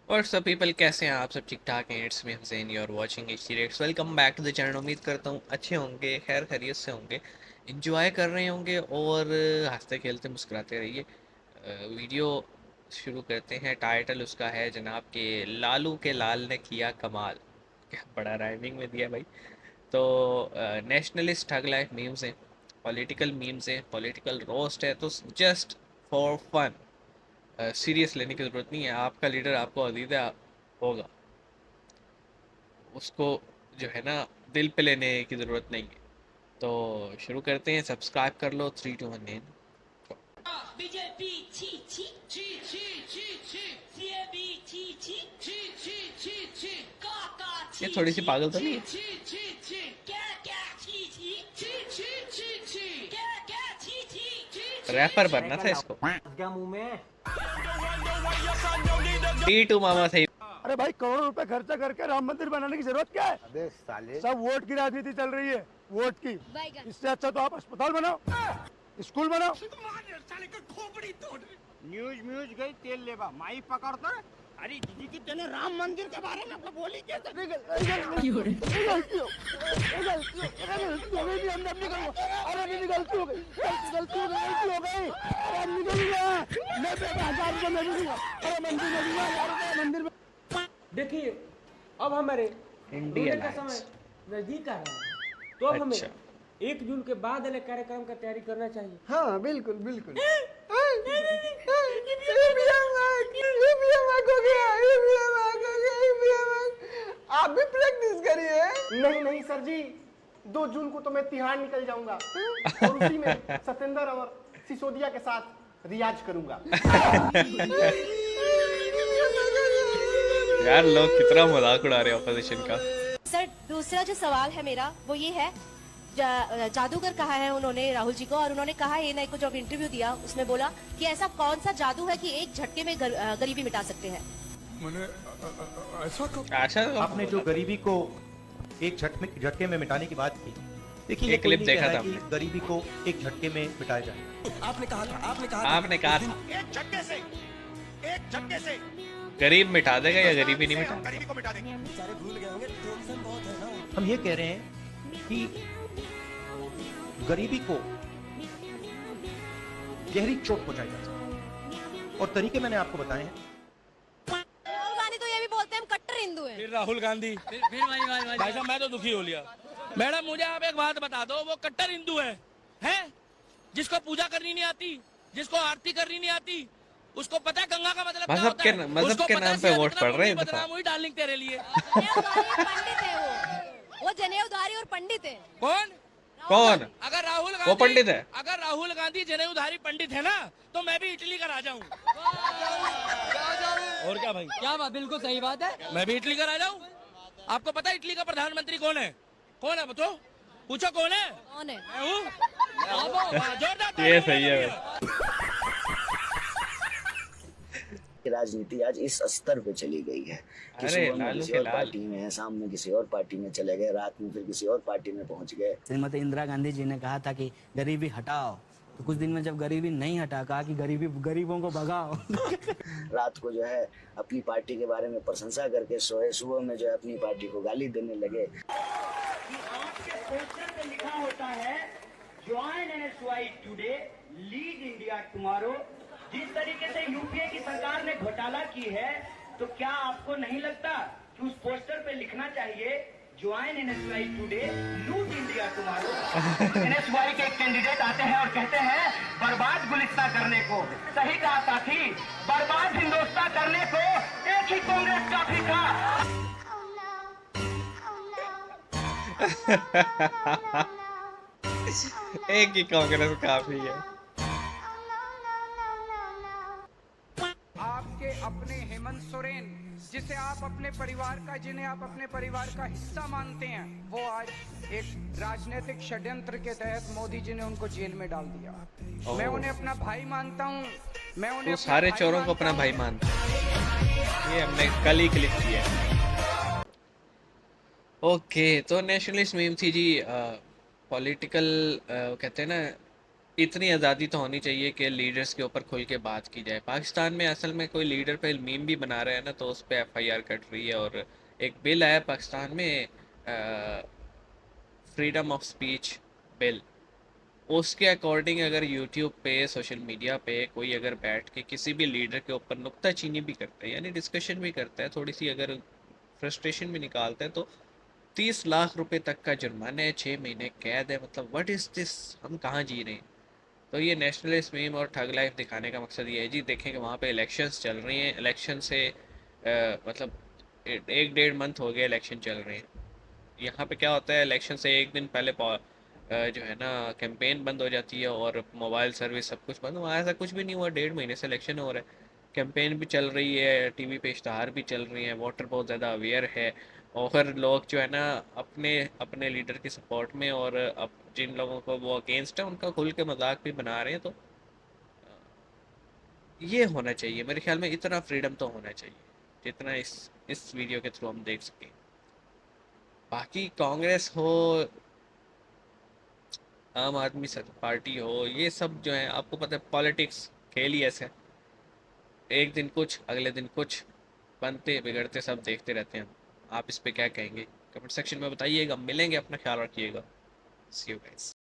और सब पीपल कैसे हैं आप? सब ठीक ठाक हैं? It's me Hussain, you are watching HD rates. Welcome back to the channel. उम्मीद करता हूँ अच्छे होंगे, खैर खैरियत से होंगे, इंजॉय कर रहे होंगे और हंसते खेलते मुस्कुराते रहिए। वीडियो शुरू करते हैं। टाइटल उसका है जनाब के लालू के लाल ने किया कमाल। क्या बड़ा राइमिंग में दिया भाई। तो नेशनलिस्ट ठग लाइफ मीम्स हैं, पॉलिटिकल मीम्स हैं, पॉलिटिकल रोस्ट है, तो जस्ट फॉर फन। सीरियस लेने की ज़रूरत नहीं है। आपका लीडर आपको अजीज़ होगा, उसको जो है ना दिल पे लेने की ज़रूरत नहीं है। तो शुरू करते हैं। सब्सक्राइब कर लो। 3 2 1 बीजेपी छी छी छी छी छी छी सीएबी छी छी छी छी छी छी काका छी। ये थोड़ी सी पागल तो नहीं है? छी छी छी क्या क्या छी छी छी छी छी छी क्या क्या छी छी छी। रैपर बनना था इसको। क्या मुंह में? T2 मामा सही। अरे भाई, करोड़ों रुपए खर्चा करके राम मंदिर बनाने की जरूरत क्या है? अबे साले, सब वोट की राजनीति चल रही है, वोट की। इससे अच्छा तो आप अस्पताल बनाओ, स्कूल बनाओ। न्यूज म्यूज गई तेल लेबा माई पकड़ता। अरे दीदी की तेने राम मंदिर के बारे में बोली कैसे? गलती हो गई, गलती हो गई। अरे निकल गया, मैं 1000 रुपये में दूंगा। अरे मंदिर में दूंगा, 1000 रुपये मंदिर में। देखिए, अब हमारे इंडिया का समय नजदीक आ रहा है, तो अब हमें 1 जून के बाद वाले कार्यक्रम का तैयारी करना चाहिए। हाँ बिल्कुल बिल्कुल। आप भी प्रैक्टिस करिए। नहीं नहीं सर जी, 2 जून को तो मैं तिहाड़ निकल जाऊंगा और उसी में सतेंद्र और सिसोदिया के साथ रियाज करूंगा। यार लोग कितना मजाक उड़ा रहे हैं ऑपोजिशन का। सर, दूसरा जो सवाल है मेरा वो ये है, जादूगर कहा है उन्होंने राहुल जी को, और उन्होंने कहा ये ना, को जब इंटरव्यू दिया उसमें बोला कि ऐसा कौन सा जादू है कि एक झटके में गरीबी मिटा सकते हैं। आपने जो गरीबी को एक झटके में मिटाने की बात की, देखिए ये एक क्लिप कोई नहीं देखा कह था रहा कि गरीबी को एक झटके में मिटाया जाए। आपने कहा था एक झटके से गरीब मिटा देगा या गरीबी नहीं मिटा? गरीबी को मिटा देंगे। हम ये कह रहे हैं कि गरीबी को गहरी चोट पहुंचाई जा सकती है, और तरीके मैंने आपको बताए हैं। राहुल गांधी तो ये भी बोलते हैं हम कट्टर हिंदू हैं। फिर राहुल गांधी, फिर भाई साहब मैं तो दुखी हो लिया। मैडम मुझे आप एक बात बता दो, वो कट्टर हिंदू है जिसको पूजा करनी नहीं आती, जिसको आरती करनी नहीं आती, उसको पता है गंगा का मतलब क्या होता है? मजहब के नाम पे वोट पड़ रहे हैं। बदनाम हुई डार्लिंग तेरे लिए। पंडित है वो जनेऊधारी और पंडित है। कौन? अगर राहुल वो गांधी पंडित है? अगर राहुल गांधी जनेऊधारी पंडित है ना, तो मैं भी इटली का राजा हूँ। और क्या भाई, क्या बात, बिल्कुल सही बात है। मैं भी इटली का राजा हूँ। आपको पता है इटली का प्रधानमंत्री कौन है? कौन है बताओ, पूछो कौन है? कौन है? मैं हूँ। जोरदार ये सही है। राजनीति आज इस स्तर पे चली गई है कि अरे सुबह में लालू किसी के और लाल। पार्टी में है, शाम में किसी और पार्टी में चले गए, रात में फिर किसी और पार्टी में पहुंच गए। श्रीमती इंदिरा गांधी जी ने कहा था कि गरीबी हटाओ, तो कुछ दिन में जब गरीबी नहीं हटा, कहा कि गरीबों को भगाओ। रात को जो है अपनी पार्टी के बारे में प्रशंसा करके सोए, सुबह में जो है अपनी पार्टी को गाली देने लगे। लिखा होता है join NSY today, lead India tomorrow. जिस तरीके से यूपीए की सरकार ने घोटाला की है, तो क्या आपको नहीं लगता कि उस पोस्टर पे लिखना चाहिए ज्वाइन एनएसवाई टुडे, लूट इंडिया टुमारो। एनएसवाई के एक कैंडिडेट आते हैं और कहते हैं बर्बाद गुलिस्ता करने को। सही कहा साथी, बर्बाद हिंदुस्तान करने को एक ही कांग्रेस काफी था। एक ही कांग्रेस काफी है। आपके अपने हेमंत सोरेन, जिसे आप अपने परिवार का, जिन्हें आप अपने परिवार का हिस्सा मानते हैं, वो आज एक राजनीतिक षड्यंत्र के तहत मोदी जी ने उनको जेल में डाल दिया। मैं उन्हें अपना भाई मानता हूँ, मैं उन्हें तो सारे चोरों को अपना भाई मानता है। ये हमने कल ही क्लिक किया है। ओके, तो नेशनलिस्ट मीम थी जी। पॉलिटिकल कहते हैं ना, इतनी आज़ादी तो होनी चाहिए कि लीडर्स के ऊपर खुल के बात की जाए। पाकिस्तान में असल में कोई लीडर पे मीम भी बना रहा है ना, तो उस पर FIR कट रही है। और एक बिल आया पाकिस्तान में, फ्रीडम ऑफ स्पीच बिल, उसके अकॉर्डिंग अगर यूट्यूब पे, सोशल मीडिया पे कोई अगर बैठ के किसी भी लीडर के ऊपर नुक्ताचीनी भी करता है, यानी डिस्कशन भी करता है, थोड़ी सी अगर फ्रस्ट्रेशन भी निकालता है, तो 30 लाख रुपए तक का जुर्माना है, 6 महीने कैद है। मतलब व्हाट इज़ दिस, हम कहाँ जी रहे हैं? तो ये नेशनलिस्ट मीम और ठग लाइफ दिखाने का मकसद ये है जी। देखें कि वहाँ पे इलेक्शंस चल रही हैं, इलेक्शन से मतलब 1-1.5 मंथ हो गया इलेक्शन चल रहे हैं। यहाँ पे क्या होता है, इलेक्शन से एक दिन पहले जो है ना कैंपेन बंद हो जाती है और मोबाइल सर्विस सब कुछ बंद। वहाँ ऐसा कुछ भी नहीं हुआ, 1.5 महीने से इलेक्शन हो रहा है, कैंपेन भी चल रही है, टीवी पे इश्तहार भी चल रही हैं, वोटर बहुत ज़्यादा अवेयर है। और लोग जो है ना अपने अपने लीडर की सपोर्ट में, और अब जिन लोगों को वो अगेंस्ट है उनका खुल के मजाक भी बना रहे हैं। तो ये होना चाहिए मेरे ख्याल में, इतना फ्रीडम तो होना चाहिए जितना इस वीडियो के थ्रू हम देख सकें। बाकी कांग्रेस हो, आम आदमी पार्टी हो, ये सब जो है आपको पता है पॉलिटिक्स खेल ही ऐसे है। एक दिन कुछ, अगले दिन कुछ, बनते बिगड़ते सब देखते रहते हैं। आप इस पे क्या कहेंगे? कमेंट सेक्शन में बताइएगा। मिलेंगे, अपना ख्याल रखिएगा। सी यू गाइस।